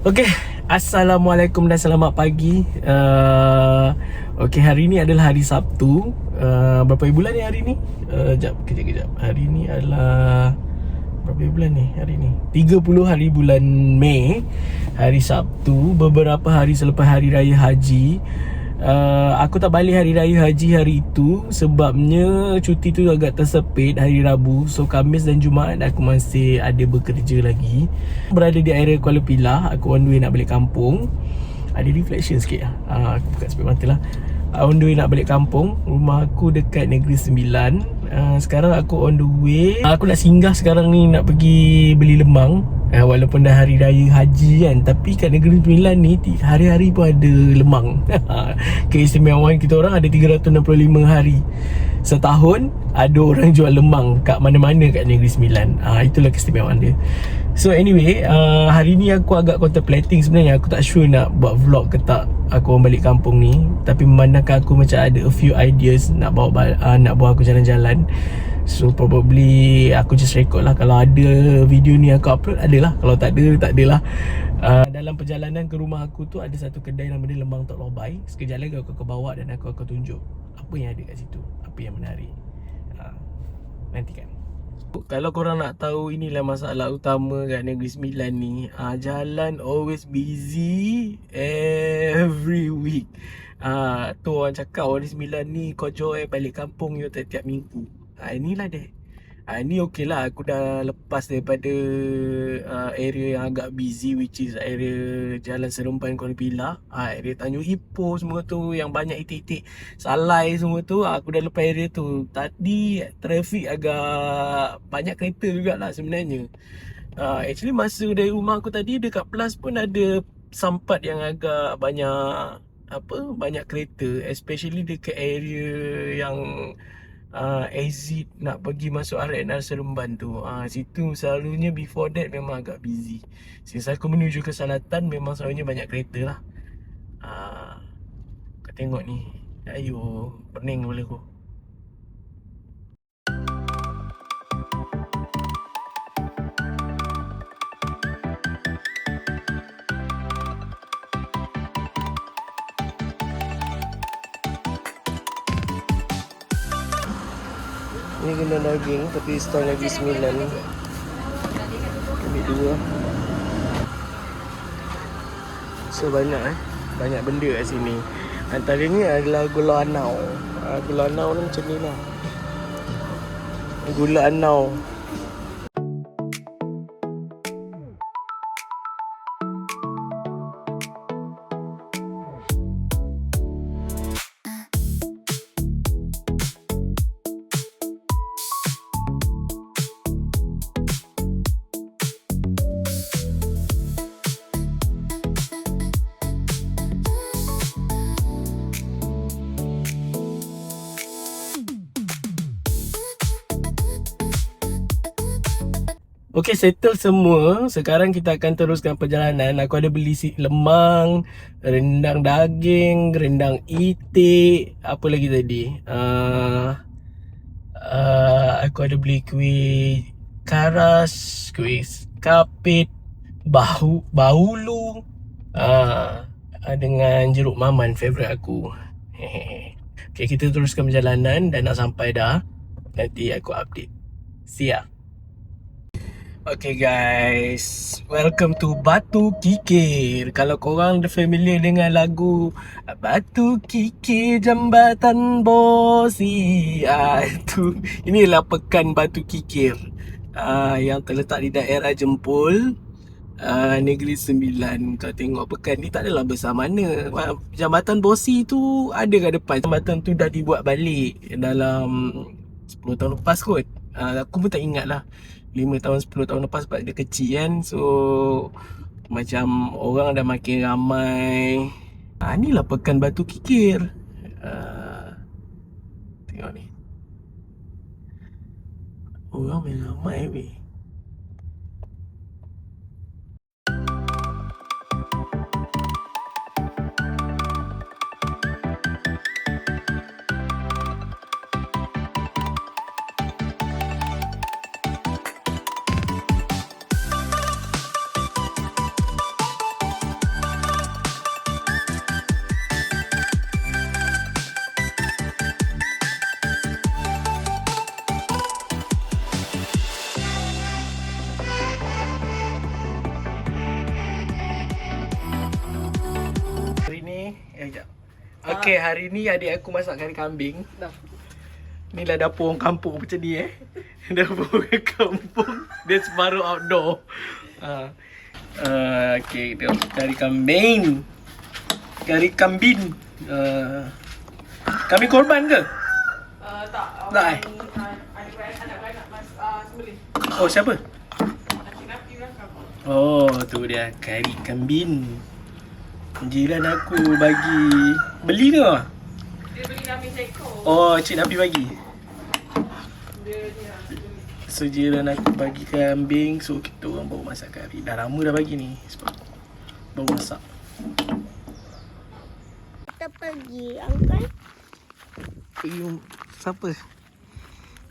Okey, Assalamualaikum dan selamat pagi. Okey, hari ni adalah hari Sabtu. Berapa bulan ni hari ni? Kejap. Hari ni adalah berapa bulan ni hari ni? 30 hari bulan Mei, hari Sabtu, beberapa hari selepas hari raya haji. Aku tak balik hari raya haji hari itu sebabnya cuti tu agak tersepit hari Rabu. So Khamis dan Jumaat aku masih ada bekerja lagi. Berada di area Kuala Pilah. Aku on the way nak balik kampung. Ada reflection sikit lah. Aku buka spek mata lah. On the way nak balik kampung. Rumah aku dekat Negeri Sembilan. Sekarang aku on the way. Aku nak singgah sekarang ni, nak pergi beli lemang. Walaupun dah hari raya haji kan, tapi kat Negeri Sembilan ni hari-hari pun ada lemang. Keistimewaan kita orang ada 365 hari setahun, ada orang jual lemang kat mana-mana kat Negeri Sembilan. Itulah keistimewaan dia. So anyway, hari ni aku agak contemplating sebenarnya. Aku tak sure nak buat vlog ke tak aku orang balik kampung ni. Tapi memandangkan aku macam ada a few ideas nak bawa aku jalan-jalan. So probably aku just record lah. Kalau ada video ni aku upload, adalah. Kalau tak ada, tak adalah. Dalam perjalanan ke rumah aku tu ada satu kedai nama dia Lemang Tok Lobai. Sekejap lagi aku bawa dan aku akan tunjuk apa yang ada kat situ, apa yang menarik. Nantikan. Kalau korang nak tahu, inilah masalah utama kat Negeri Sembilan ni. Jalan always busy every week. Tu orang cakap orang Sembilan ni kojo balik kampung you tiap-tiap minggu. Inilah dia. Ni okey lah, aku dah lepas daripada area yang agak busy, which is area Jalan Seremban Kuala Pilah, area Tanjung Ipoh semua tu, yang banyak itik-itik Salai semua tu. Aku dah lepas area tu. Tadi trafik agak banyak kereta jugalah sebenarnya. Actually masa dari rumah aku tadi dekat Plus pun ada sampat yang agak banyak kereta, especially dekat area yang exit nak pergi masuk RNR Seremban tu. Situ selalunya before that memang agak busy. Since aku menuju ke selatan, memang selalunya banyak kereta lah. Kau tengok ni. Ayo, pening kepala aku. Ni kena daging tapi stall Negeri Sembilan ni. Ambil dua. So banyak banyak benda kat sini. Antaranya adalah gula anau. Gula anau ni macam ni lah. Gula anau. Okey, settle semua. Sekarang kita akan teruskan perjalanan. Aku ada beli lemang, rendang daging, rendang itik, apa lagi tadi? Aku ada beli kuih karas, kuih kapit, bahulu, dengan jeruk maman, favourite aku. Okey, kita teruskan perjalanan dan nak sampai dah. Nanti aku update. See ya. Okay guys, welcome to Batu Kikir. Kalau korang dah familiar dengan lagu Batu Kikir Jambatan Bosi, itu inilah pekan Batu Kikir yang terletak di daerah Jempol, Negeri Sembilan. Kau tengok pekan ni tak adalah besar mana. Jambatan Bosi tu ada kat depan. Jambatan tu dah dibuat balik dalam 10 tahun lepas kot. Aku pun tak ingat lah, 5 tahun 10 tahun lepas sebab dia kecil kan. So macam orang dah makin ramai. Inilah pekan Batu Kikir. Tengok ni, orang main ramai weh. Okay, hari ni adik aku masak kari kambing. Ni lah dapur orang kampung macam ni Dapur orang kampung. Dia separuh outdoor. Okay, kita kari kambing. Kari kambing. Kambing korban ke? Tak. Tak Anak beranak sembelih. Oh, siapa? Cik Nafi belakang. Oh, tu dia kari kambing. Jiran aku bagi. Beli ke? Dia beli kambing seekor. Oh, Cik Nafi bagi. Dia So, jiran aku bagi kambing. So, kita orang baru masak kari. Dah lama dah bagi ni. Sebab baru masak. Kita pergi, Uncle. Siapa?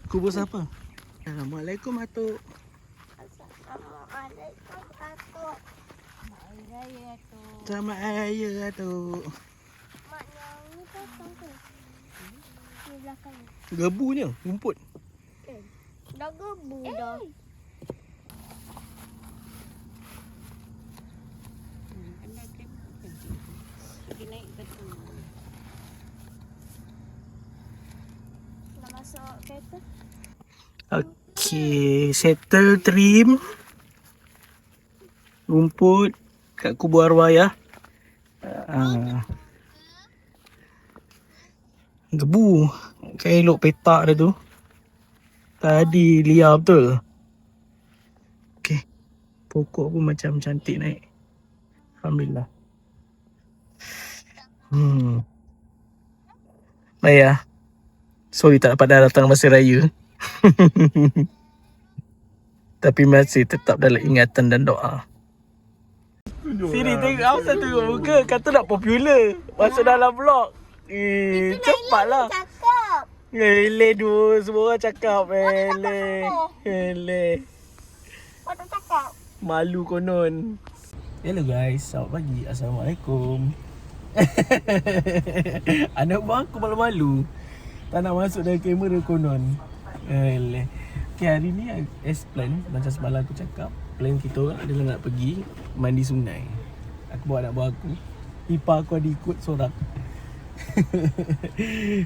Kubur siapa? Assalamualaikum, Atuk. Assalamualaikum, Atuk. Selamat Hari Raya, Atuk. Mak yang ni pasang ke? Di belakang ni. Gebunya, rumput. Dah gebu dah. Nak masuk kereta? Okay, settle trim. Rumput kat kubur arwah ya. Gebu. Kan elok petak dah tu. Tadi liar betul. Okay. Pokok pun macam cantik naik. Alhamdulillah. Baik. Sorry tak dapat datang masa raya. Tapi masih tetap dalam ingatan dan doa. Sini tengok apa tengok muka. Kata nak popular. Masuk dalam vlog. Cepatlah. Cakap. Ele dua semua orang cakap. Ele. Kau tak cakap? Malu konon. Hello guys, selamat pagi. Assalamualaikum. Anak buah aku malu-malu. Tak nak masuk dalam kamera konon. Ele. Okay, hari ni as plan. Macam semalam aku cakap, plan kita orang adalah nak pergi mandi sungai. Aku bawa anak buah aku. Ipar aku ada ikut seorang.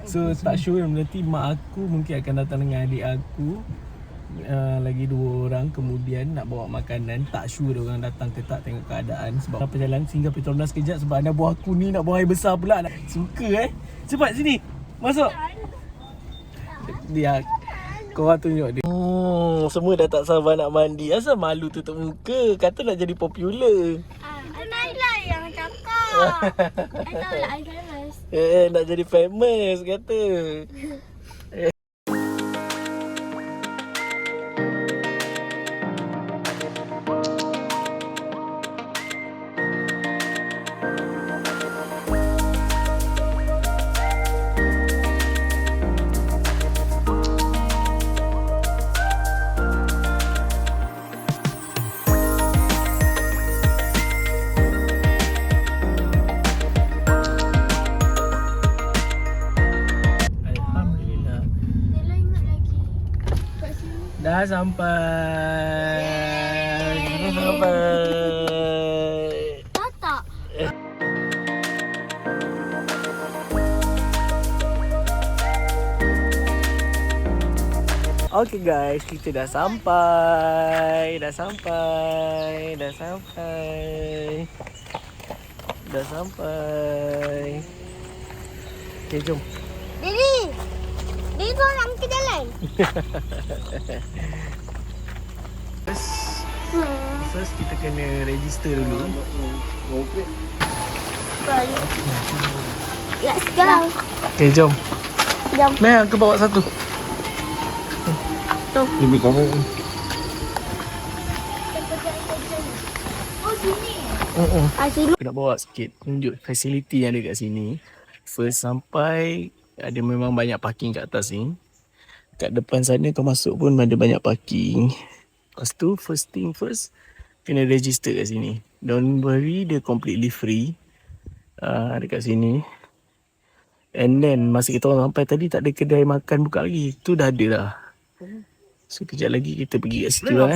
So tak sure nanti mak aku mungkin akan datang dengan adik aku. Lagi 2 orang. Kemudian nak bawa makanan. Tak sure dia orang datang ke tak, tengok keadaan. Sebab perjalanan singgah Petronas kejap. Sebab anak buah aku ni nak buang air besar pula. Suka cepat sini. Masuk. Dia korang tunjuk dia. Semua dah tak sabar nak mandi. Asal malu tutup muka. Kata nak jadi popular. Itu Naila yang cakap. I tahu lah, I famous. Nak jadi famous kata. Dah sampai. Dah sampai. Tak. Okay guys, kita dah sampai. Dah sampai. Okay, jom. Daddy seorang ke jalan? First kita kena register dulu. Let's go. Okay, jom. Jom. Meh, aku bawa satu. Ini kamu. Oh, sini. Sini. Aku nak bawa sikit tunjuk fasiliti yang ada kat sini. First sampai ada memang banyak parking kat atas ni. Kat depan sana kau masuk pun ada banyak parking. Lepas tu first thing first, kena register kat sini. Don't worry, dia completely free. Dekat sini. And then masa kita orang sampai tadi tak ada kedai makan buka lagi. Tu dah ada dah. So kejap lagi kita pergi kat situ lah.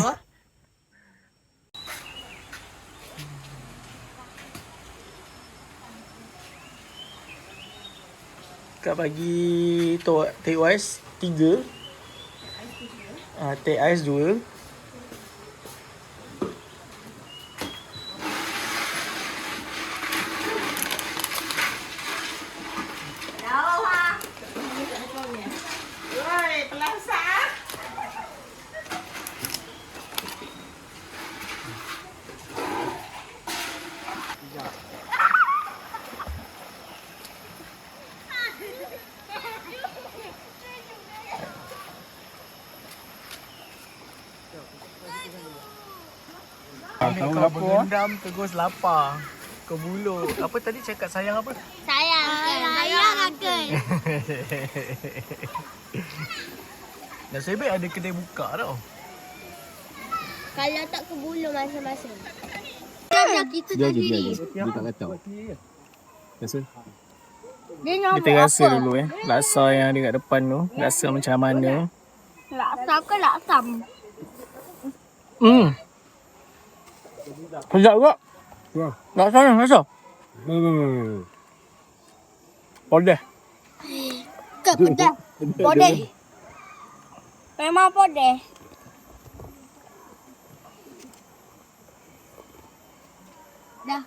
Kak bagi teh ais 3. Teh ais 2. Oi, pelasar. Kau berendam terus lapar. Kau bulu. Apa tadi cakap sayang apa? Sayang akan. Nasib baik ada kedai buka tau. Kalau tak kebulu masa-masa. Kita Dia tadi. Dia tak kacau. Rasa? Kita rasa dulu laksa yang ada kat depan tu. Rasa macam mana. Laksam ke laksam? Sedap juga. Laksa ni rasa. Pedas. Ke pedas? Podeh. Memang podeh. Dah.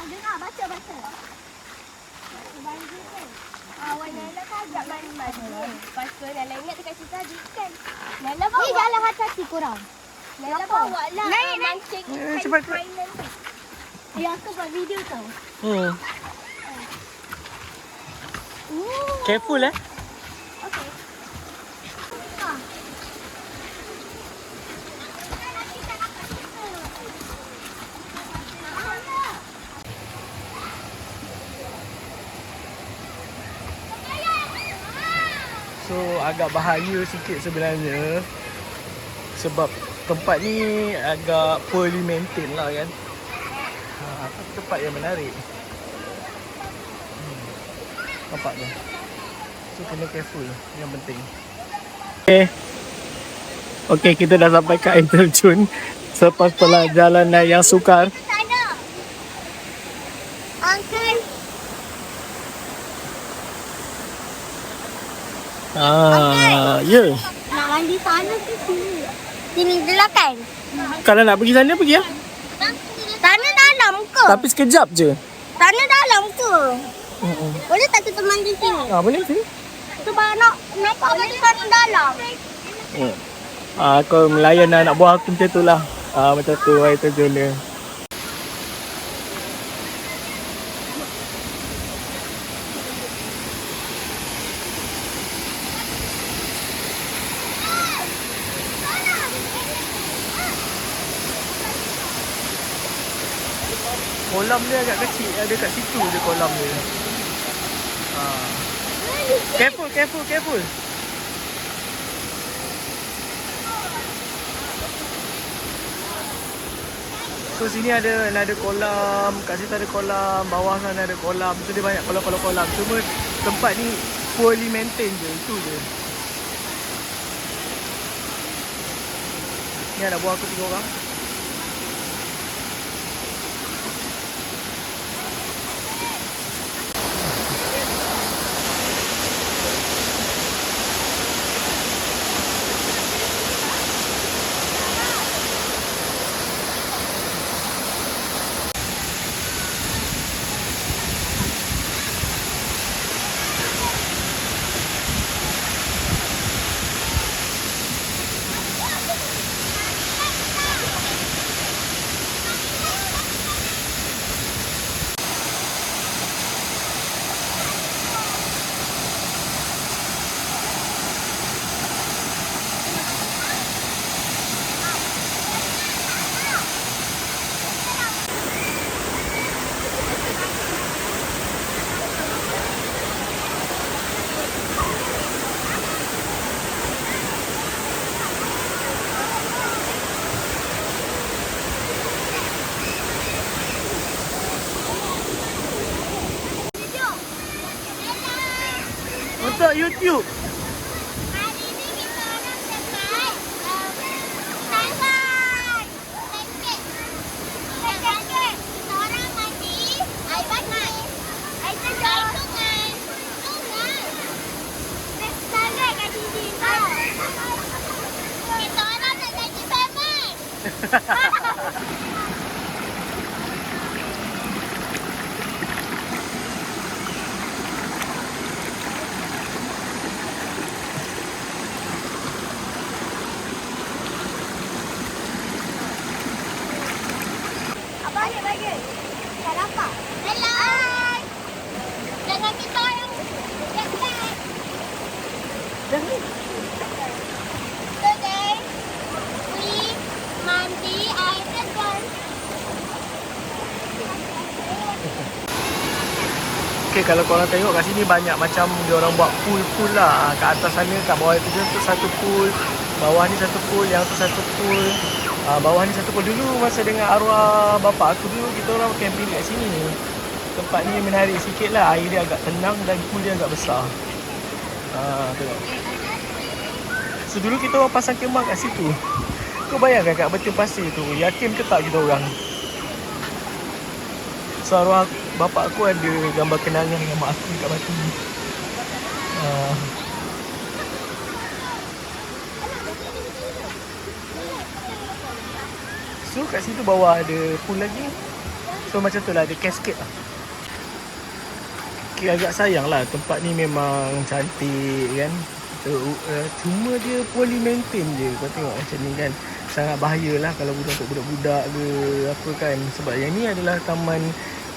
Dengar, baca. Banjir kan? Awak Nailah kan ajak mandi. Lepas tu Nailah ingat dekat situ tadi kan. Nailah bawa. Jalan hati-hati korang. Nailah bawa lah. Mancing cepat. mainan tu. Ya, aku buat video tau. Careful Okay. So agak bahaya sikit sebenarnya. Sebab tempat ni agak poorly maintain lah kan. Tempat yang menarik. Nampak tu. So kena careful yang penting. Okay, kita dah sampai ke air terjun. Selepas perjalanan yang sukar. Sana. Uncle. Ya. Nak mandi sana ke sini? Sini je lah kan? Kalau nak pergi sana pergi lah. Sana dalam ke? Tapi sekejap je. Sana dalam ke? Boleh tak kita mandi sini? Boleh sini. Sebab nak mandi sana dalam. Kau melayan anak buah aku macam tu lah. Macam tu air terjun dia. Kolam dia agak kecil. Ada kat situ je kolam dia. Careful. So sini ada kolam, kat situ ada kolam, bawah sana ada kolam. So dia banyak kolam. Cuma tempat ni poorly maintain je, itu je. Ni anak buah aku 3 orang. tengok YouTube. Hari ni kita orang dekat Taiwan. Kita orang mandi air panas. Air sejuk. Sungai. Sangat kat sini. Kita orang nak jadi famous. Bagi. Tak dapat. Hello. Hai. Jangan kita yang dekat. Today, we mandi air terjun. Okay, kalau korang tengok kat sini banyak macam dia orang buat pool lah. Kat atas sana, kat bawah itu tu satu pool. Bawah ni satu pool, yang tu satu pool. Bawah ni satu pool. Dulu masa dengan arwah bapa aku dulu, kita orang camping kat sini. Tempat ni menarik sikit lah. Air dia agak tenang dan pool dia agak besar. Tengok. So dulu kita orang pasang kemah kat situ. Kau bayangkan kat betul pasir tu, yakin ke tak kita orang? So arwah bapa aku ada gambar kenangan dengan mak aku kat batu ni. So kat situ bawah ada pool lagi. So macam tu lah, ada cascade lah. Okay, agak sayang lah, tempat ni memang cantik kan. Cuma dia poorly maintain je. Kau tengok macam ni kan, sangat bahaya lah kalau untuk budak-budak ke apa kan. Sebab yang ni adalah taman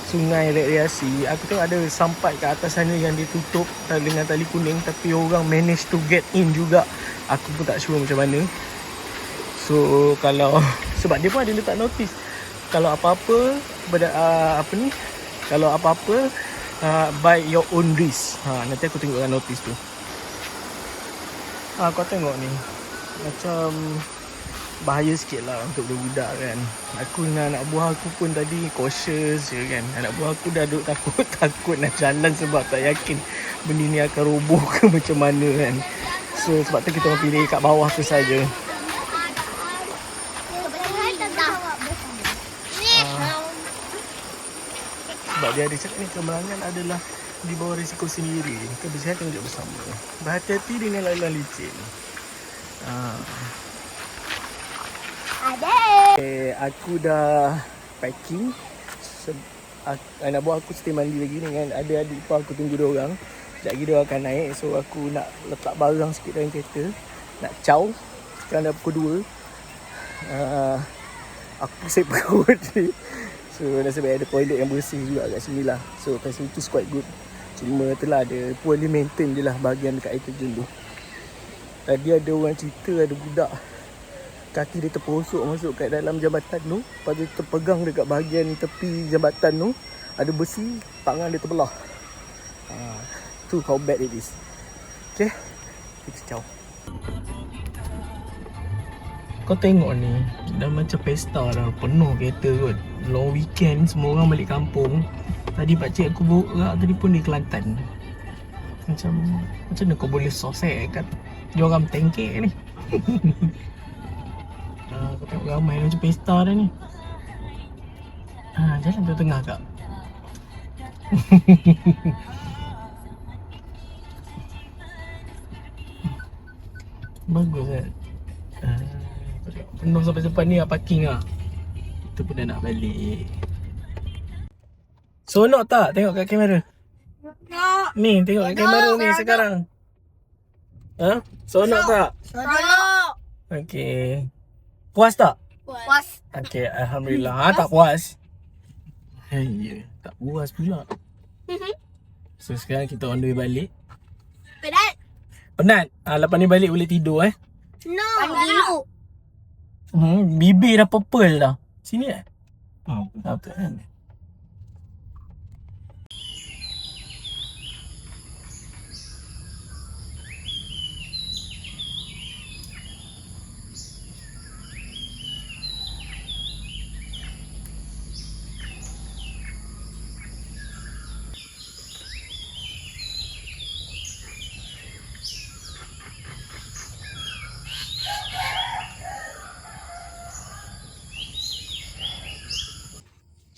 sungai rekreasi. Aku tengok ada sampai ke atas sana yang ditutup dengan tali kuning, tapi orang manage to get in juga. Aku pun tak sure macam mana. So kalau sebab dia pun ada letak notis, kalau apa-apa kalau apa-apa by your own risk. Nanti aku tengokkan notis tu. Kau tengok ni, macam bahaya sikit lah untuk budak kan. Aku dengan anak buah aku pun tadi cautious je kan. Anak buah aku dah duduk takut nak jalan sebab tak yakin benda ni akan roboh ke macam mana kan. So sebab tu kita orang pilih kat bawah tu saja. Sebab dia ada cakap ni, kemenangan adalah di bawah risiko sendiri. Kebersihan tanggung jawab bersama. Berhati-hati dengan laluan licin. Okay, aku dah packing. Anak buah aku stay mandi lagi dengan adik-adik ipar aku, tunggu dia orang. Sekejap lagi dia akan naik. So aku nak letak barang sikit dalam kereta, nak caw. Sekarang dah pukul 2. Aku pusing perut ni. So nasib baik ada toilet yang bersih juga kat sini lah. So facilities quite good. Cuma itulah ada poorly maintain je lah bahagian dekat air terjun tu. Tadi ada orang cerita ada budak kaki dia terperosok masuk kat dalam jambatan tu. Lepas dia terpegang dekat bahagian tepi jambatan tu, ada besi, tangan dia terbelah. Tu how bad it is. Okay, kita ciao. Kau tengok ni, dah macam pesta dah, penuh kereta kot. Long weekend, semua orang balik kampung. Tadi pakcik aku borak tadi pun di Kelantan. Macam mana kau boleh sosek kat diorang tengkek ni. Kau tengok ramai macam pesta dah ni. Jalan tengah-tengah kak. Bagus kan. Penuh sampai depan ni lah parking lah. Kita pun dah nak balik. Sonok tak? Tengok kat kamera. Ni tengok kat kamera ni sekarang. Sonok tak? Sonok. Okay. Puas tak? Puas. Okay, Alhamdulillah. Tak puas? Ya, tak puas pula. So sekarang kita on the way balik. Penat. Penat? Lepas ni balik boleh tidur No. Dulu. Bibir dah purple dah. Sini betul kan?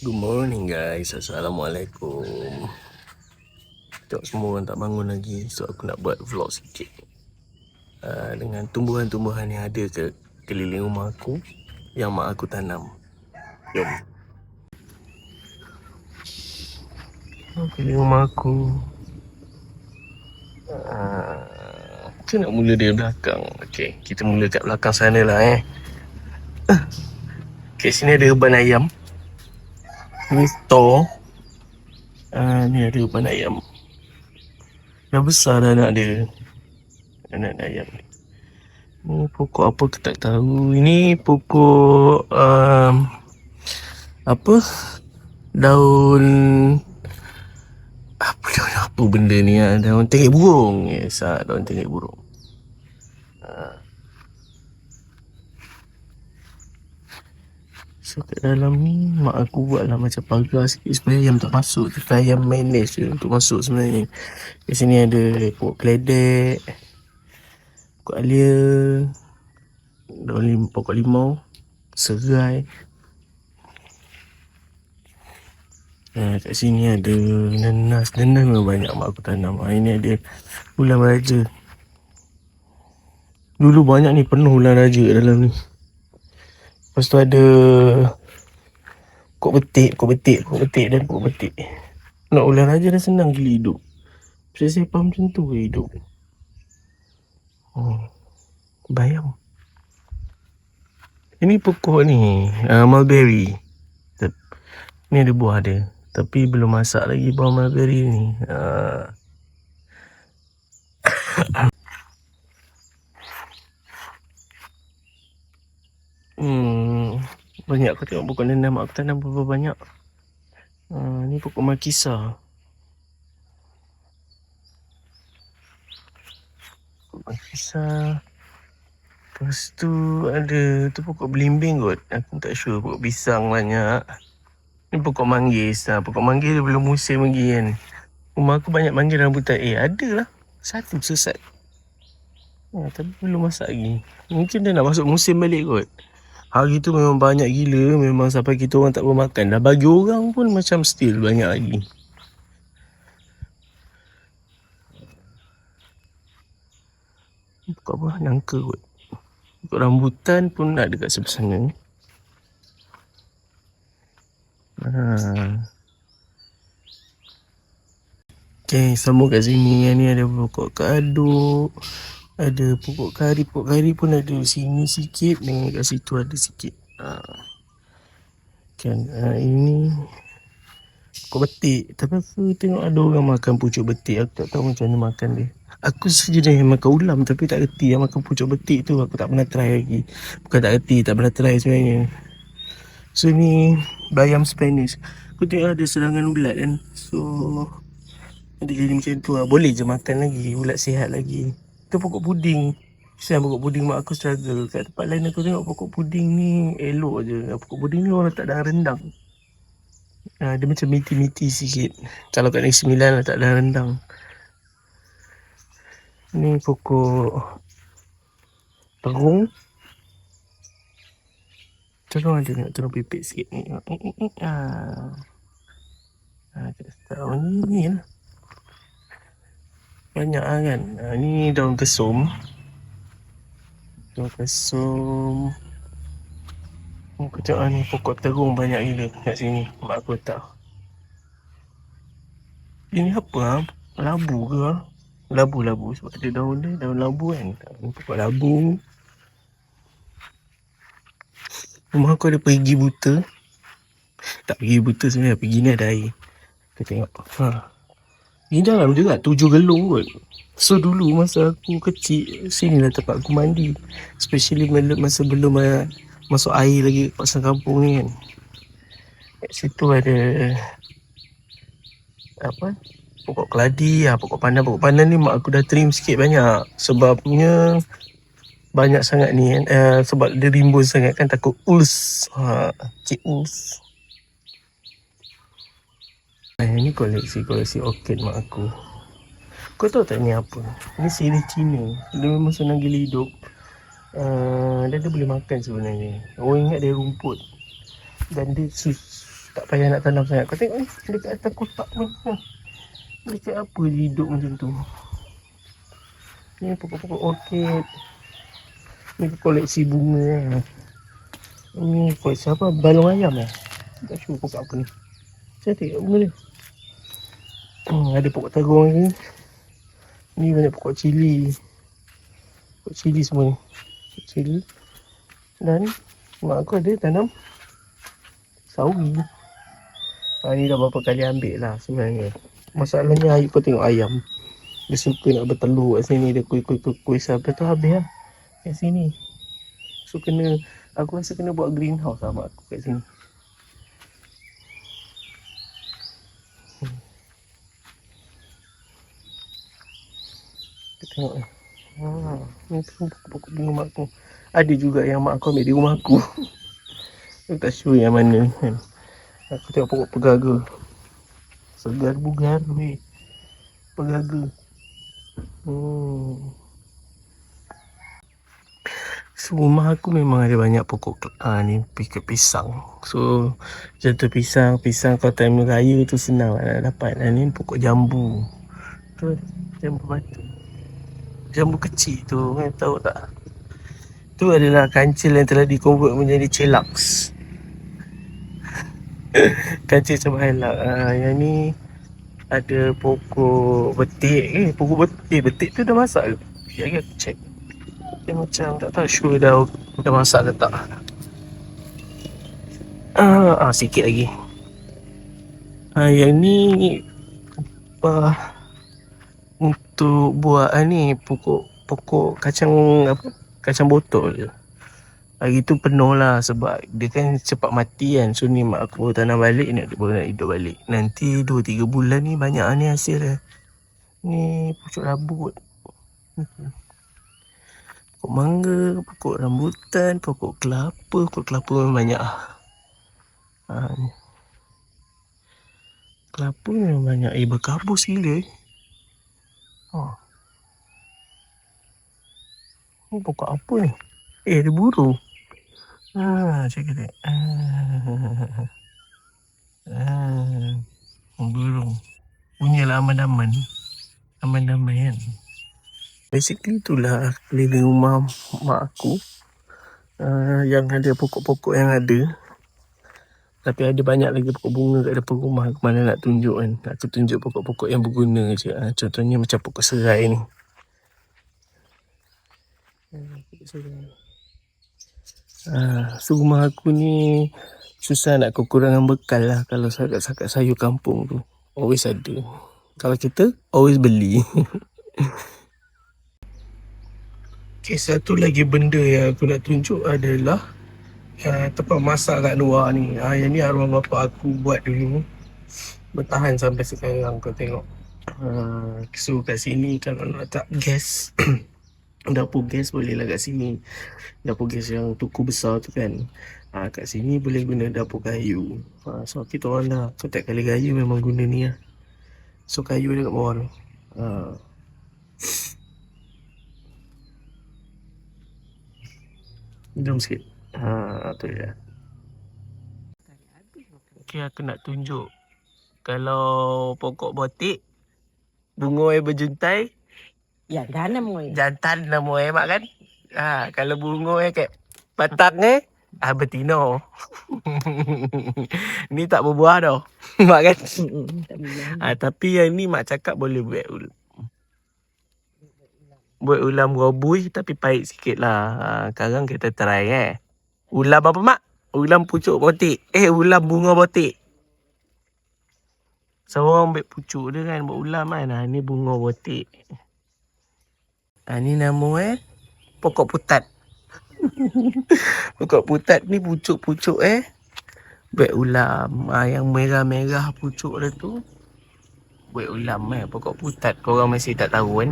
Good morning guys, Assalamualaikum. Tengok semua orang tak bangun lagi, so aku nak buat vlog sikit dengan tumbuhan-tumbuhan yang ada ke keliling rumah aku yang mak aku tanam. Jom. Keliling rumah aku. Kita nak mula dari belakang. Okay, kita mula kat belakang sana lah Okay, sini ada uban ayam. Ni store. Ni ada uban ayam. Dah besar dah anak dia. Anak ayam ni. Ni pokok apa aku tak tahu. Ini pokok apa? Daun apa benda ni daun tengik burung. Yes, daun tengik burung. So kat dalam ni mak aku buatlah macam pagar sikit supaya ayam tak masuk. Kita ayam manage je untuk masuk sebenarnya. Di sini ada pokok keledek, pokok alia, pokok limau, serai. Kat sini ada nenas. Nenas memang banyak mak aku tanam. Ini ada ulam raja. Dulu banyak ni, penuh ulam raja kat dalam ni. Lepas tu ada pokok betik dan pokok betik. Nak ulam raja dah senang gila hidup. Saya faham macam tu ke hidup. Bayam. Ini pokok ni, mulberry. Ni ada buah dia. Tapi belum masak lagi buah mulberry ni. Banyak aku tengok pokok nenam mak aku tanam berapa banyak. Ni pokok makisa. Pokok makisa. Lepas tu ada tu pokok belimbing kot. Aku tak sure. Pokok pisang banyak. Ni pokok manggis. Pokok manggis dia belum musim lagi kan. Rumah aku banyak manggis rambutan. Ada lah. Satu sesat. Tapi belum masak lagi. Mungkin dia nak masuk musim balik kot. Hari tu memang banyak gila. Memang sampai kita orang tak bermakan. Dah bagi orang pun macam still banyak lagi. Pokok apa? Nangka kot. Pokok rambutan pun ada dekat sebelah sana. Okay, sambung kat sini. Ni ada pokok kaduk. Ada pokok kari. Pokok kari pun ada sini sikit. Dan kat situ ada sikit. Ini pokok betik. Tapi aku tengok ada orang makan pucuk betik. Aku tak tahu macam mana makan dia. Aku sejenis yang makan ulam tapi tak reti yang makan pucuk betik tu. Aku tak pernah try lagi. Bukan tak reti, tak pernah try sebenarnya. So ni bayam Spanish. Aku tengok ada serangan ulat kan. So ada jadi macam tu lah. Boleh je makan lagi. Ulat sihat lagi. Itu pokok puding. Siapa pokok puding mak aku struggle. Kat tempat lain aku tengok pokok puding ni elok je. Pokok puding ni orang letak dalam rendang. Dia macam miti-miti sikit. Kalau kat Negeri Sembilan letak dalam rendang. Ni pokok terung. Terung ada tengok terung pipit sikit ni. Tahu ni lah. Banyak lah kan. Ni daun kesum. Daun kesum. Aku tengok ni pokok terung banyak gila kat sini. Mak aku tak. Ini apa? Labu ke? Labu. Sebab ada daun dia. Daun labu kan. Pokok labu. Rumah aku ada perigi buta. Tak pergi buta sebenarnya. Pergi ni ada air. Kita tengok. Ini dalam juga 7 gelung kot. So dulu masa aku kecil, sinilah tempat aku mandi. Especially masa belum masuk air lagi kawasan kampung ni kan. Kat situ ada apa? Pokok keladi, pokok pandan. Pokok pandan ni mak aku dah trim sikit banyak. Sebabnya banyak sangat ni kan. Sebab dia rimbun sangat kan, takut us. Cik us. Ni koleksi orchid mak aku. Kau tahu tak ni apa? Ni sirih Cina. Dia memang senang gila hidup. Dan dia boleh makan sebenarnya. Orang ingat dia rumput. Dan dia Tak payah nak tanam sangat. Kau tengok ni, dekat atas kotak ni. Dekat apa dia hidup macam tu. Ni pokok-pokok orchid. Ni koleksi bunga. Ni koleksi apa? Balung ayam Tak sure pokok apa ni. Cantik bunga ni. Ada pokok terung ni. Ni banyak pokok cili. Pokok cili semua ni. Pokok cili. Dan mak aku ada tanam sawi. Ni dah berapa kali ambil lah sebenarnya. Masalahnya kau tengok ayam. Dia suka nak bertelur kat sini. Dia kuih sampai tu habis lah. Kat sini. So aku rasa kena buat greenhouse lah mak aku kat sini. Kita tengok ni. Ni pokok bunga mak aku. Ada juga yang mak aku ambil di rumah aku. Aku tak sure yang mana kan. Aku tengok pokok pegaga. Segar bugar weh. Pegaga. So rumah aku memang ada banyak pokok ni pisang. So contoh pisang kalau time raya tu senang nak dapat. Ni pokok jambu. Tu jambu batu. Jambu kecil tu kan tahu tak? Tu adalah kancil yang telah dikonvert menjadi chelaks. Kancil macam halak. Yang ni ada pokok betik. Pokok betik. Betik tu dah masak ke? Biar aku check. Dia macam tak tahu sure dah masak ke tak. Sikit lagi. Yang ni untuk buat ni pokok kacang botol. Hari tu penuh lah sebab dia kan cepat mati kan. So ni mak aku tanam balik ni baru nak hidup balik. Nanti 2-3 bulan ni banyak ni hasil dia. Ni pucuk rambut. Pokok mangga, pokok rambutan, pokok kelapa memang banyak lah. Ni. Kelapa memang banyak. Berkabus gila Ni pokok apa ni? Ada burung. Cek dia. Burung. Punyalah aman-aman. Aman-aman kan. Basically itulah keliling rumah mak aku. Yang ada pokok-pokok yang ada. Tapi ada banyak lagi pokok bunga kat depan rumah. Aku mana nak tunjuk kan. Aku tunjuk pokok-pokok yang berguna je. Contohnya macam pokok serai ni. Pokok serai. So rumah aku ni susah nak kekurangan bekal lah. Kalau sakat sayur kampung tu always ada. Kalau kita always beli. Okay, satu lagi benda yang aku nak tunjuk adalah tempat masak kat luar ni. Yang ni arwah bapak aku buat dulu. Bertahan sampai sekarang kau tengok. So kat sini kalau nak letak gas dapur gas boleh lah kat sini. Dapur gas yang tuku besar tu kan. Kat sini boleh guna dapur kayu. So kita orang dah setiap kali kayu memang guna ni lah. So kayu ada kat bawah tu. Jom sikit. Tu je. Okay, aku nak tunjuk. Kalau pokok botik, bunga berjuntai. Jantan nama mak kan. Kalau bunga kat batang betina. Ni tak berbuah dah. Mak kan. Tapi yang ni mak cakap boleh buat ulam robui tapi pahit sikit lah. Sekarang kita try Ulam apa mak? Ulam pucuk botik. Ulam bunga botik. Seorang ambil pucuk dia kan buat ulam kan. Ni bunga botik. Ni nama pokok putat. Pokok putat ni pucuk-pucuk buat ulam. Yang merah-merah pucuk dia tu buat ulam pokok putat. Korang masih tak tahu kan.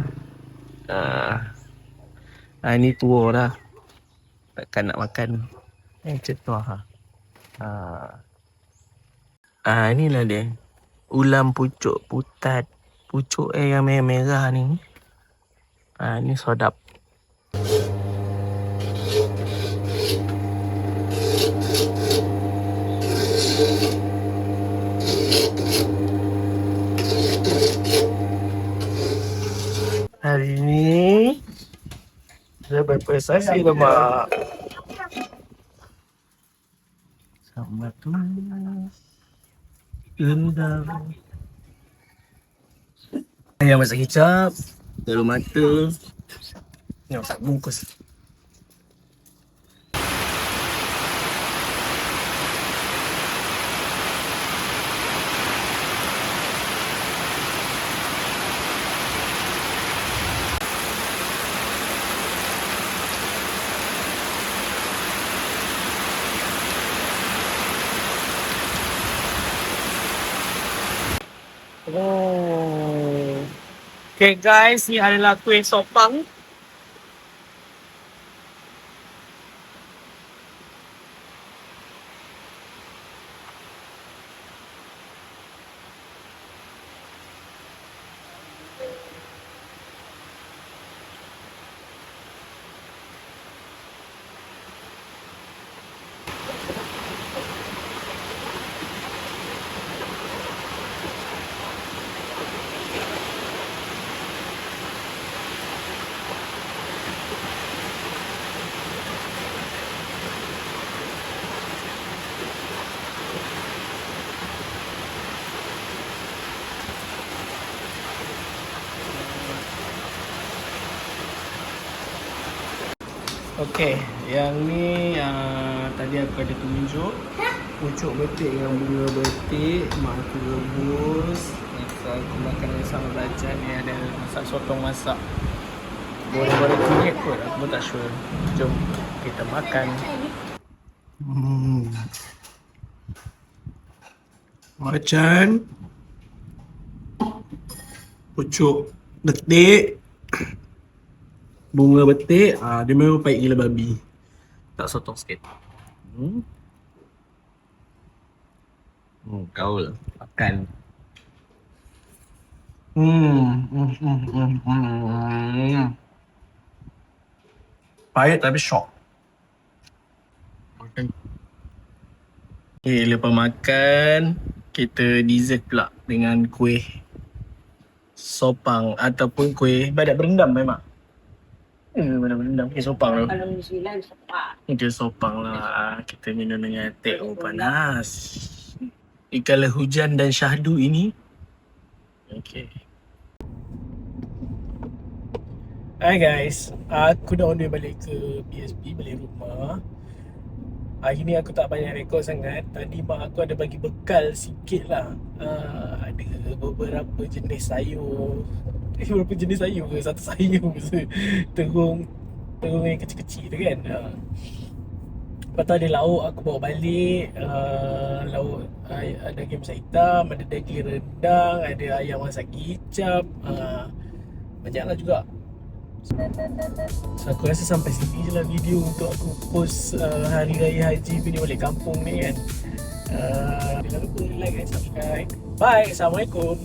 Ni tua dah. Takkan nak makan. Macam tu inilah dia. Ulam pucuk putat. Pucuk yang merah-merah ni. Ni sedap. Hari ni ada berapa sasi lemak? Sama tu rendang. Ayam masak kicap, telur mata. Ni masak bungkus. Oh. Okay guys, ni adalah kuih sopang. Okey, yang ni tadi aku ada tunjuk pucuk betik dengan bunga betik. Mak aku rebus. Masa aku makan sama belajar ni ada masak sotong masak. Boleh kunyit kot, aku pun tak sure. Jom kita makan. Macan pucuk betik, bunga betik, dia memang pahit gila babi. Tak sotong sikit. Kau lah makan. Pahit tapi syok. Makan. Okay, lepas makan, kita dessert pula dengan kuih sopang ataupun kuih badak berendam memang. Badak berendam, kuih sopang tu. Kalau New Zealand sepak. Kuih sopang lah. Kita minum dengan teh panas. Di kala hujan dan syahdu ini. Okay. Hi guys, aku dah on the way balik ke PSP, balik rumah. Hari ni aku tak banyak rekod sangat. Tadi mak aku ada bagi bekal sikit lah. Ada beberapa jenis sayur. Beberapa jenis sayur ke? Satu sayur ke? Terung yang kecil-kecil tu kan. Lepas tu ada lauk aku bawa balik. Lauk ada daging masak hitam, ada daging rendang, ada ayam masak kicap. Banyak lah juga. So, aku rasa sampai sini je lah video untuk aku post Hari Raya Haji video balik kampung ni kan. Jangan lupa like dan subscribe. Bye, Assalamualaikum.